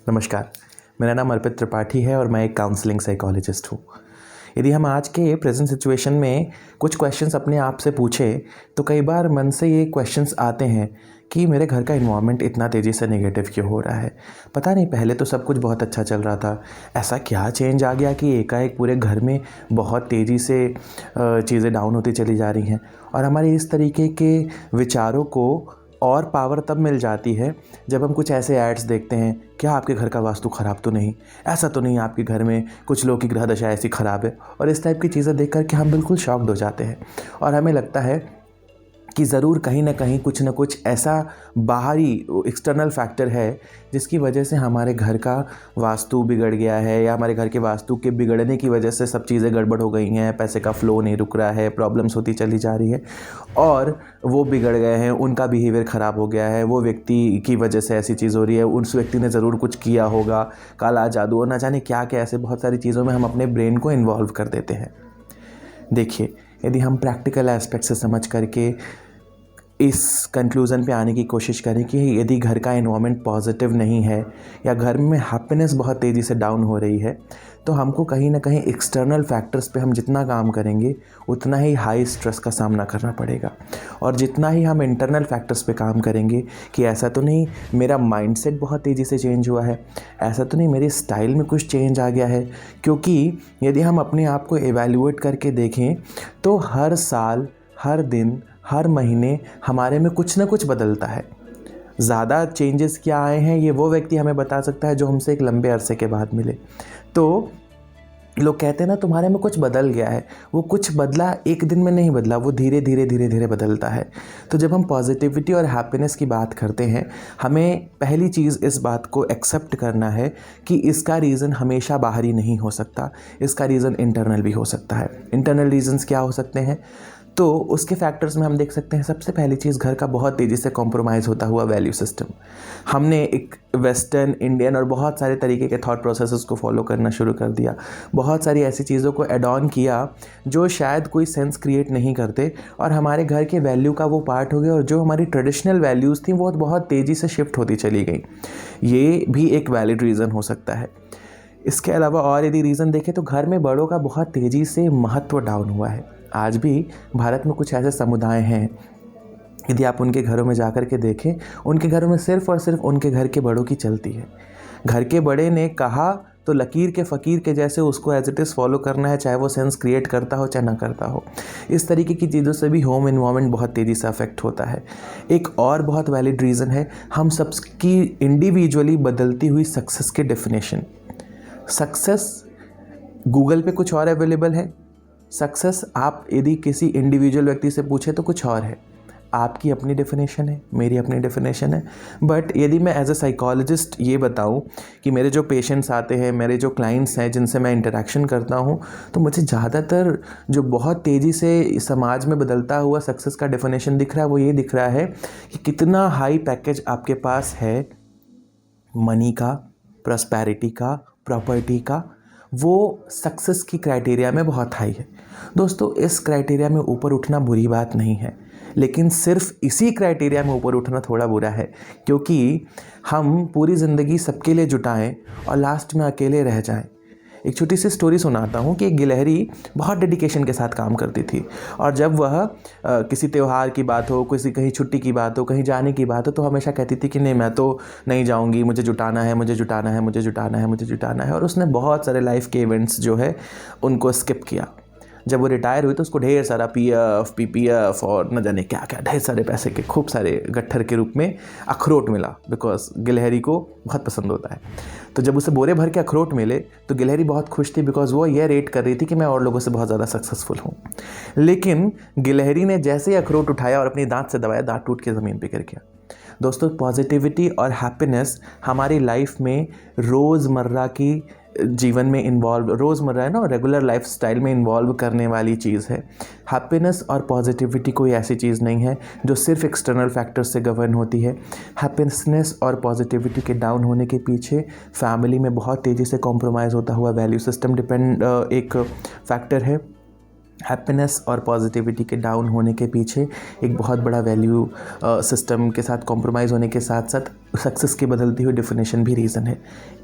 नमस्कार, मेरा नाम अर्पित त्रिपाठी है और मैं एक काउंसलिंग साइकोलॉजिस्ट हूँ। यदि हम आज के प्रेजेंट सिचुएशन में कुछ क्वेश्चंस अपने आप से पूछें तो कई बार मन से ये क्वेश्चंस आते हैं कि मेरे घर का इन्वायरमेंट इतना तेज़ी से नेगेटिव क्यों हो रहा है। पता नहीं, पहले तो सब कुछ बहुत अच्छा चल रहा था, ऐसा क्या चेंज आ गया कि एकाएक पूरे घर में बहुत तेज़ी से चीज़ें डाउन होती चली जा रही हैं। और हमारे इस तरीके के विचारों को और पावर तब मिल जाती है जब हम कुछ ऐसे एड्स देखते हैं, क्या आपके घर का वास्तु ख़राब तो नहीं, ऐसा तो नहीं आपके घर में कुछ लोगों की ग्रह दशा ऐसी ख़राब है। और इस टाइप की चीज़ें देख कर के हम बिल्कुल शॉक्ड हो जाते हैं और हमें लगता है कि ज़रूर कहीं ना कहीं कुछ ना कुछ ऐसा बाहरी एक्सटर्नल फैक्टर है जिसकी वजह से हमारे घर का वास्तु बिगड़ गया है, या हमारे घर के वास्तु के बिगड़ने की वजह से सब चीज़ें गड़बड़ हो गई हैं, पैसे का फ़्लो नहीं रुक रहा है, प्रॉब्लम्स होती चली जा रही है और वो बिगड़ गए हैं, उनका बिहेवियर ख़राब हो गया है, वो व्यक्ति की वजह से ऐसी चीज़ हो रही है, उस व्यक्ति ने ज़रूर कुछ किया होगा, काला जादू और ना जाने क्या क्या, ऐसे बहुत सारी चीज़ों में हम अपने ब्रेन को इन्वॉल्व कर देते हैं। देखिए, यदि हम प्रैक्टिकल एस्पेक्ट से समझ करके इस कंक्लूज़न पे आने की कोशिश करें कि यदि घर का एनवायरनमेंट पॉजिटिव नहीं है या घर में हैप्पीनेस बहुत तेज़ी से डाउन हो रही है, तो हमको कहीं ना कहीं एक्सटर्नल फैक्टर्स पे हम जितना काम करेंगे उतना ही हाई स्ट्रेस का सामना करना पड़ेगा। और जितना ही हम इंटरनल फैक्टर्स पे काम करेंगे कि ऐसा तो नहीं मेरा माइंडसेट बहुत तेज़ी से चेंज हुआ है, ऐसा तो नहीं मेरे स्टाइल में कुछ चेंज आ गया है। क्योंकि यदि हम अपने आप को एवेल्यूएट करके देखें तो हर साल, हर दिन, हर महीने हमारे में कुछ ना कुछ बदलता है। ज़्यादा चेंजेस क्या आए हैं ये वो व्यक्ति हमें बता सकता है जो हमसे एक लंबे अरसे के बाद मिले। तो लोग कहते हैं ना, तुम्हारे में कुछ बदल गया है। वो कुछ बदला एक दिन में नहीं बदला, वो धीरे धीरे धीरे धीरे बदलता है। तो जब हम पॉजिटिविटी और हैप्पीनेस की बात करते हैं, हमें पहली चीज़ इस बात को एक्सेप्ट करना है कि इसका रीज़न हमेशा बाहरी नहीं हो सकता, इसका रीज़न इंटरनल भी हो सकता है। इंटरनल रीजंस क्या हो सकते हैं, तो उसके फैक्टर्स में हम देख सकते हैं। सबसे पहली चीज़, घर का बहुत तेज़ी से कॉम्प्रोमाइज़ होता हुआ वैल्यू सिस्टम। हमने एक वेस्टर्न, इंडियन और बहुत सारे तरीके के थॉट प्रोसेसेस को फॉलो करना शुरू कर दिया। बहुत सारी ऐसी चीज़ों को एड ऑन किया जो शायद कोई सेंस क्रिएट नहीं करते और हमारे घर के वैल्यू का वो पार्ट हो गया, और जो हमारी ट्रेडिशनल वैल्यूज़ थी वो बहुत तेज़ी से शिफ्ट होती चली गई। ये भी एक वैलिड रीज़न हो सकता है। इसके अलावा और यदि रीज़न देखें तो घर में बड़ों का बहुत तेज़ी से महत्व डाउन हुआ है। आज भी भारत में कुछ ऐसे समुदाय हैं, यदि आप उनके घरों में जाकर के देखें, उनके घरों में सिर्फ़ और सिर्फ उनके घर के बड़ों की चलती है। घर के बड़े ने कहा तो लकीर के फ़कीर के जैसे उसको एज इट इज़ फॉलो करना है, चाहे वो सेंस क्रिएट करता हो चाहे ना करता हो। इस तरीके की चीज़ों से भी होम इन्वायरमेंट बहुत तेज़ी से अफेक्ट होता है। एक और बहुत वैलिड रीज़न है हम सबकी इंडिविजुअली बदलती हुई सक्सेस की डेफिनेशन। सक्सेस गूगल पे कुछ और अवेलेबल है, सक्सेस आप यदि किसी इंडिविजुअल व्यक्ति से पूछे तो कुछ और है। आपकी अपनी डेफिनेशन है, मेरी अपनी डेफिनेशन है। बट यदि मैं एज अ साइकोलॉजिस्ट ये बताऊं कि मेरे जो पेशेंट्स आते हैं, मेरे जो क्लाइंट्स हैं जिनसे मैं इंटरेक्शन करता हूं, तो मुझे ज़्यादातर जो बहुत तेज़ी से समाज में बदलता हुआ सक्सेस का डेफिनेशन दिख रहा है वो ये दिख रहा है कि कितना हाई पैकेज आपके पास है मनी का, प्रॉस्पेरिटी का, प्रॉपर्टी का, वो सक्सेस की क्राइटेरिया में बहुत हाई है। दोस्तों, इस क्राइटेरिया में ऊपर उठना बुरी बात नहीं है, लेकिन सिर्फ इसी क्राइटेरिया में ऊपर उठना थोड़ा बुरा है, क्योंकि हम पूरी ज़िंदगी सबके लिए जुटाएं और लास्ट में अकेले रह जाएं। एक छोटी सी स्टोरी सुनाता हूँ कि एक गिलहरी बहुत डेडिकेशन के साथ काम करती थी, और जब वह किसी त्यौहार की बात हो, किसी कहीं छुट्टी की बात हो, कहीं जाने की बात हो, तो हमेशा कहती थी कि नहीं मैं तो नहीं जाऊँगी, मुझे जुटाना है, मुझे जुटाना है, मुझे जुटाना है, मुझे जुटाना है। और उसने बहुत सारे लाइफ के इवेंट्स जो है उनको स्किप किया। जब वो रिटायर हुई तो उसको ढेर सारा पीएफ, पीपीएफ और न जाने क्या क्या ढेर सारे पैसे के खूब सारे गट्ठर के रूप में अखरोट मिला, बिकॉज गिलहरी को बहुत पसंद होता है। तो जब उसे बोरे भर के अखरोट मिले तो गिलहरी बहुत खुश थी, बिकॉज वो ये रेट कर रही थी कि मैं और लोगों से बहुत ज़्यादा सक्सेसफुल हूँ। लेकिन गिलहरी ने जैसे ही अखरोट उठाया और अपनी दांत से दबाया, दांत टूट के ज़मीन पर गिर गया। दोस्तों, पॉजिटिविटी और हैप्पीनेस हमारी लाइफ में रोज़मर्रा की जीवन में इन्वॉल्व, रोज़मर्रा है ना, रेगुलर लाइफ स्टाइल में इन्वॉल्व करने वाली चीज़ है। हैप्पीनेस और पॉजिटिविटी कोई ऐसी चीज़ नहीं है जो सिर्फ एक्सटर्नल फैक्टर्स से गवर्न होती है। हैप्पीनेस और पॉजिटिविटी के डाउन होने के पीछे फैमिली में बहुत तेज़ी से कॉम्प्रोमाइज़ होता हुआ वैल्यू सिस्टम एक फैक्टर है। हैप्पीनेस और पॉजिटिविटी के डाउन होने के पीछे एक बहुत बड़ा वैल्यू सिस्टम के साथ कॉम्प्रोमाइज़ होने के साथ साथ सक्सेस की बदलती हुई डेफिनेशन भी रीज़न है।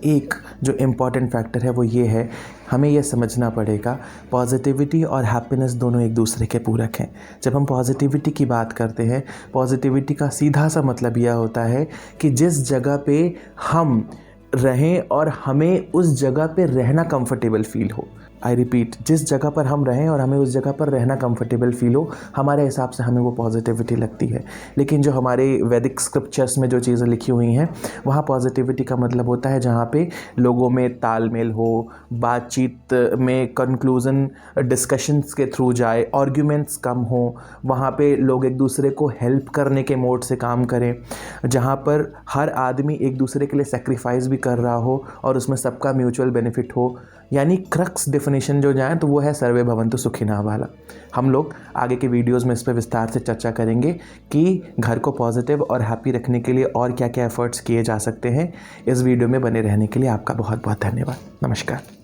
एक जो इम्पॉर्टेंट फैक्टर है वो ये है, हमें यह समझना पड़ेगा पॉजिटिविटी और हैप्पीनेस दोनों एक दूसरे के पूरक हैं। जब हम पॉजिटिविटी की बात करते हैं, पॉजिटिविटी का सीधा सा मतलब यह होता है कि जिस जगह पे हम रहें और हमें उस जगह पे रहना कंफर्टेबल फील हो। आई रिपीट, जिस जगह पर हम रहें और हमें उस जगह पर रहना कंफर्टेबल फील हो, हमारे हिसाब से हमें वो पॉजिटिविटी लगती है। लेकिन जो हमारे वैदिक स्क्रिप्चर्स में जो चीज़ें लिखी हुई हैं, वहाँ पॉजिटिविटी का मतलब होता है जहाँ पे लोगों में तालमेल हो, बातचीत में कंक्लूज़न डिस्कशंस के थ्रू जाए, आर्ग्यूमेंट्स कम हो, वहाँ पे लोग एक दूसरे को हेल्प करने के मोड से काम करें, जहाँ पर हर आदमी एक दूसरे के लिए सेक्रीफाइस भी कर रहा हो और उसमें सबका म्यूचुअल बेनिफिट हो। यानी क्रक्स डेफिनेशन जो जाए तो वो है सर्वे भवन्तु सुखिनः वाला। हम लोग आगे के वीडियोस में इस पर विस्तार से चर्चा करेंगे कि घर को पॉजिटिव और हैप्पी रखने के लिए और क्या क्या एफर्ट्स किए जा सकते हैं। इस वीडियो में बने रहने के लिए आपका बहुत बहुत धन्यवाद। नमस्कार।